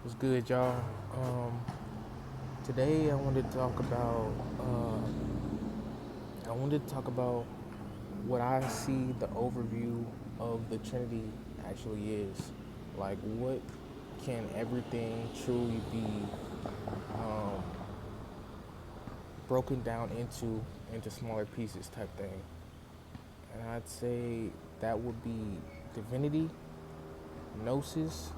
What's good, y'all? Um, Today I wanted to talk about what I see the overview of the Trinity actually is. Like, what can everything truly be um, broken down into smaller pieces type thing? And I'd say that would be divinity, gnosis,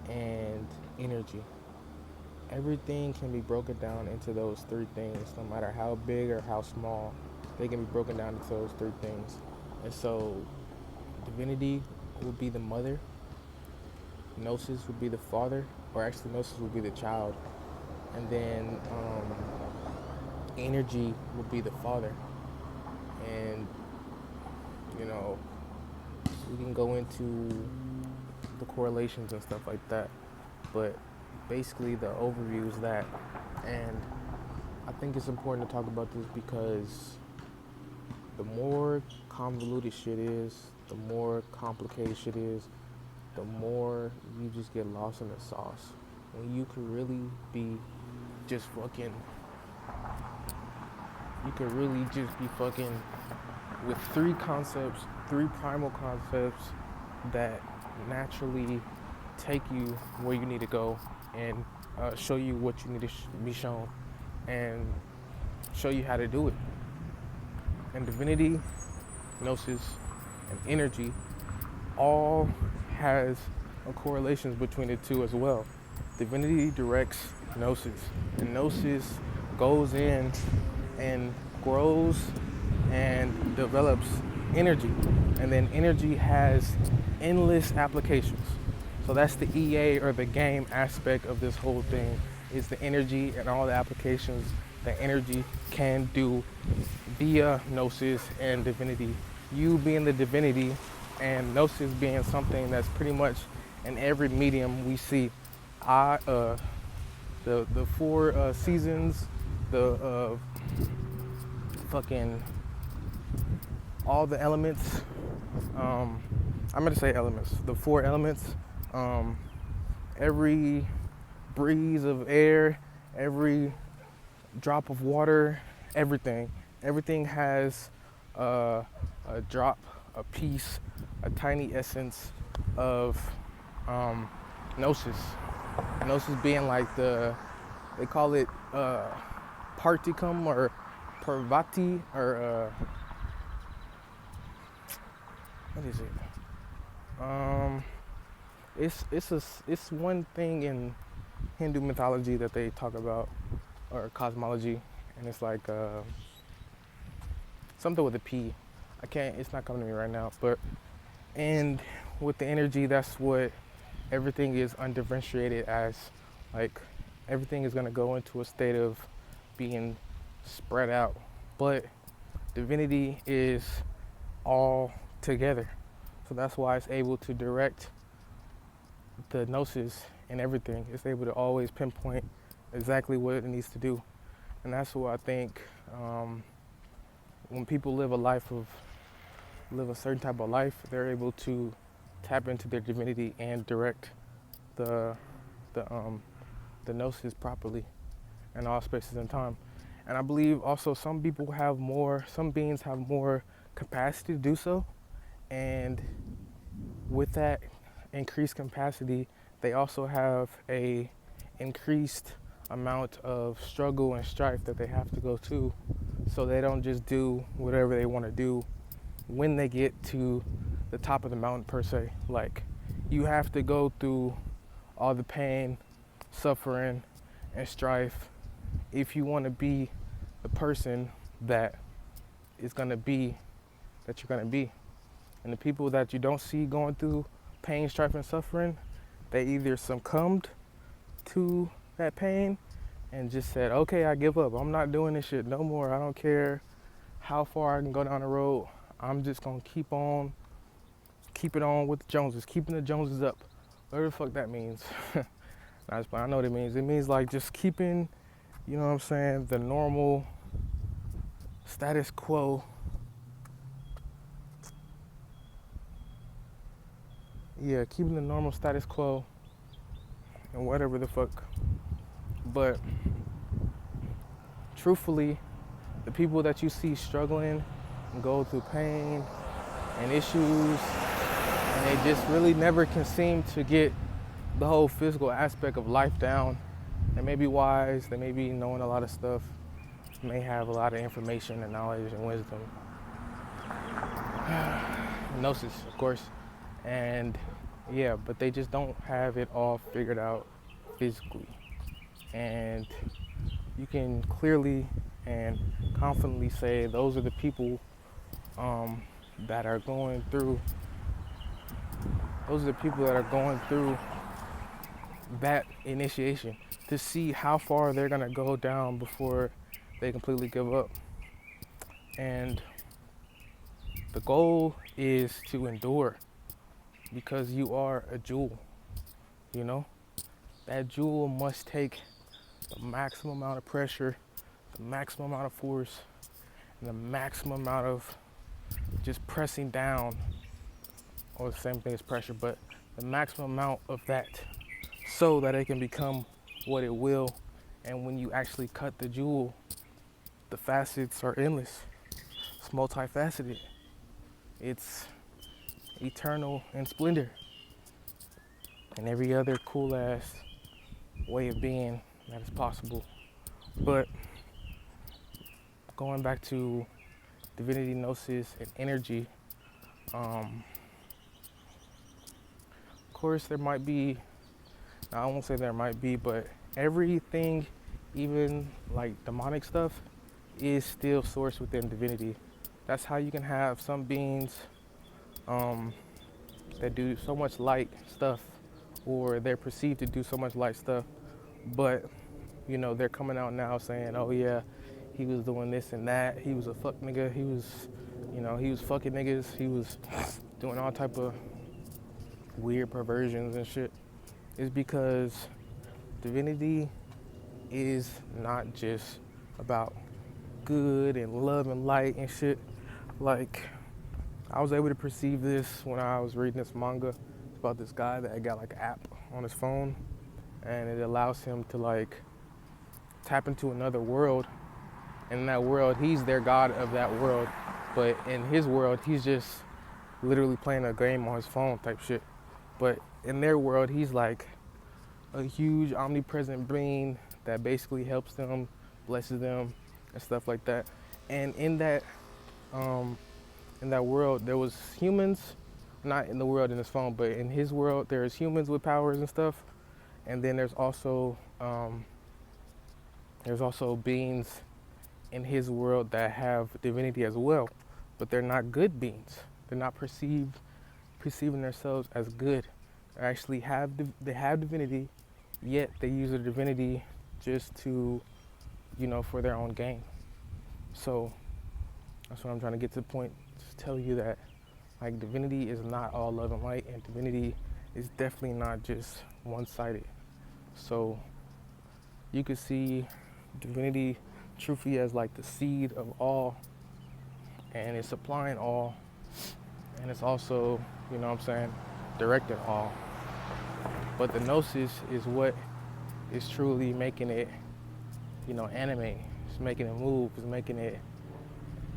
and energy. Everything can be broken down into those three things, no matter how big or how small. They can be broken down into those three things. And so, divinity would be the mother, gnosis would be the father, or actually, gnosis would be the child, and then energy would be the father. And, you know, we can go into the correlations and stuff like that, but basically, the overview is that. And I think it's important to talk about this because the more convoluted shit is, the more complicated shit is, the more you just get lost in the sauce. When you could really be just fucking, you could really just be fucking with three concepts, three primal concepts that naturally take you where you need to go and show you what you need to be shown and show you how to do it. And divinity, gnosis, and energy all has a correlations between the two as well. Divinity directs gnosis, and gnosis goes in and grows and develops energy, and then energy has endless applications. So that's the EA or the game aspect of this whole thing is the energy and all the applications that energy can do via gnosis and divinity. You being the divinity and gnosis being something that's pretty much in every medium we see. I the four seasons, the fucking all the elements. I'm gonna say elements. The four elements. Um, every breeze of air, every drop of water, everything. Everything has a drop, a piece, a tiny essence of gnosis. Gnosis being like they call it particum or parvati or what is it? Um, it's one thing in Hindu mythology that they talk about or cosmology, and it's like something with a P. I can't. It's not coming to me right now. But and with the energy, that's what everything is undifferentiated as. Like everything is gonna go into a state of being spread out. But divinity is all together. So that's why it's able to direct the gnosis and everything. It's able to always pinpoint exactly what it needs to do. And that's why I think when people live a certain type of life, they're able to tap into their divinity and direct the the um, the gnosis properly in all spaces and time. And I believe also some beings have more capacity to do so. And with that increased capacity, they also have a increased amount of struggle and strife that they have to go to. So they don't just do whatever they want to do when they get to the top of the mountain per se. Like you have to go through all the pain, suffering, and strife if you want to be the person that is going to be that you're going to be. And the people that you don't see going through pain, strife, and suffering, they either succumbed to that pain and just said, okay, I give up. I'm not doing this shit no more. I don't care how far I can go down the road. I'm just going to keep it on with the Joneses, keeping the Joneses up. Whatever the fuck that means. I know what it means. It means like just keeping, you know what I'm saying, the normal status quo. Yeah, keeping the normal status quo and whatever the fuck. But truthfully, the people that you see struggling and go through pain and issues, and they just really never can seem to get the whole physical aspect of life down. They may be wise, they may be knowing a lot of stuff, may have a lot of information and knowledge and wisdom. Gnosis, of course. And yeah, but they just don't have it all figured out physically. And you can clearly and confidently say those are the people that are going through that initiation, to see how far they're gonna go down before they completely give up. And the goal is to endure, because you are a jewel, you know? That jewel must take the maximum amount of pressure, the maximum amount of force, and the maximum amount of just pressing down, or the same thing as pressure, but the maximum amount of that, so that it can become what it will. And when you actually cut the jewel, the facets are endless. It's multifaceted. It's eternal in splendor, and every other cool ass way of being that is possible. But going back to divinity, gnosis, and energy, of course there might be, I won't say there might be, but everything, even like demonic stuff, is still sourced within divinity. That's how you can have some beings that do so much light stuff, or they're perceived to do so much light stuff, but you know, they're coming out now saying, oh yeah, he was doing this and that, he was a fuck nigga, he was, you know, he was fucking niggas, he was doing all type of weird perversions and shit. Is because divinity is not just about good and love and light and shit. Like, I was able to perceive this when I was reading this manga. It's about this guy that got like an app on his phone, and it allows him to like tap into another world. And in that world, he's their god of that world. But in his world, he's just literally playing a game on his phone type shit. But in their world, he's like a huge omnipresent being that basically helps them, blesses them, and stuff like that. And in that world, there was humans, not in the world in his phone, but in his world, there's humans with powers and stuff. And then there's also beings in his world that have divinity as well, but they're not good beings. They're not perceiving themselves as good. They actually have divinity, yet they use their divinity just to, you know, for their own gain. So that's what I'm trying to get to the point. Just tell you that, like, divinity is not all love and light, and divinity is definitely not just one-sided. So you could see divinity truthfully as like the seed of all, and it's supplying all, and it's also, you know what I'm saying, directing all. But the gnosis is what is truly making it, you know, animate. It's making it move. It's making it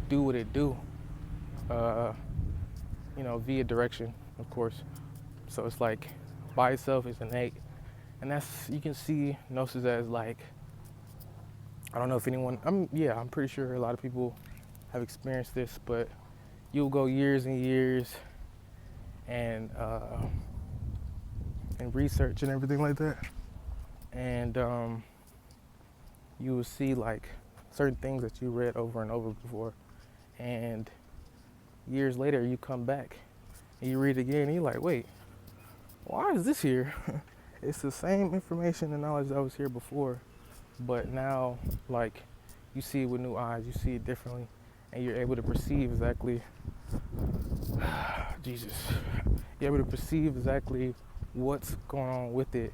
do what it do. You know, via direction, of course. So it's like by itself is innate, and that's, you can see gnosis as like, I don't know if anyone, I'm pretty sure a lot of people have experienced this, but you'll go years and years and research and everything like that, and you will see like certain things that you read over and over before, and years later you come back and you read it again and you're like, wait, why is this here? It's the same information and knowledge that was here before, but now, like, you see it with new eyes, you see it differently, and you're able to perceive exactly, Jesus, you're able to perceive exactly what's going on with it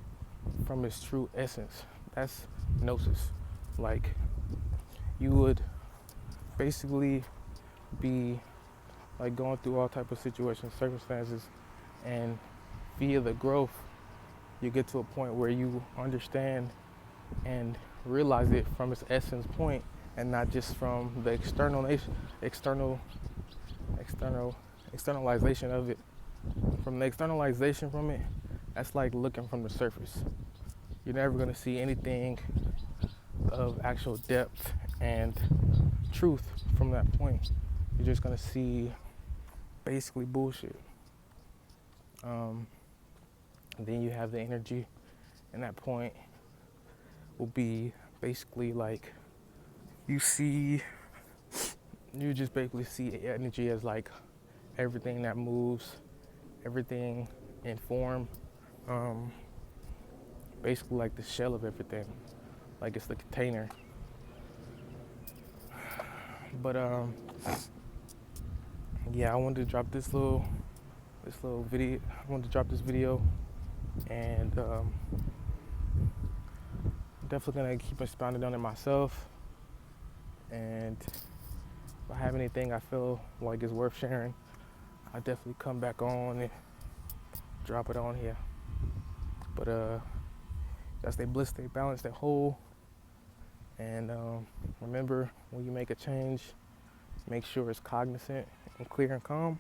from its true essence. That's gnosis. Like, you would basically be like going through all type of situations, circumstances, and via the growth you get to a point where you understand and realize it from its essence point, and not just from the external external externalization of it. From the externalization from it, that's like looking from the surface. You're never going to see anything of actual depth and truth from that point. You're just going to see basically bullshit. Then you have the energy, and that point will be basically like you just basically see energy as like everything that moves, everything in form, basically like the shell of everything, like it's the container. But yeah, I wanted to drop this little video. I wanted to drop this video, and definitely gonna keep expounding on it myself. And if I have anything I feel like is worth sharing, I definitely come back on and drop it on here. But gotta stay blessed, stay balanced, stay whole. And remember, when you make a change, make sure it's cognizant and clear and calm.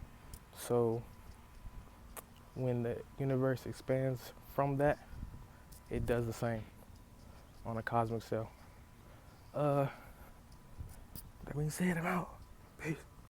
So when the universe expands from that, it does the same on a cosmic scale. That being said, I'm out. Peace.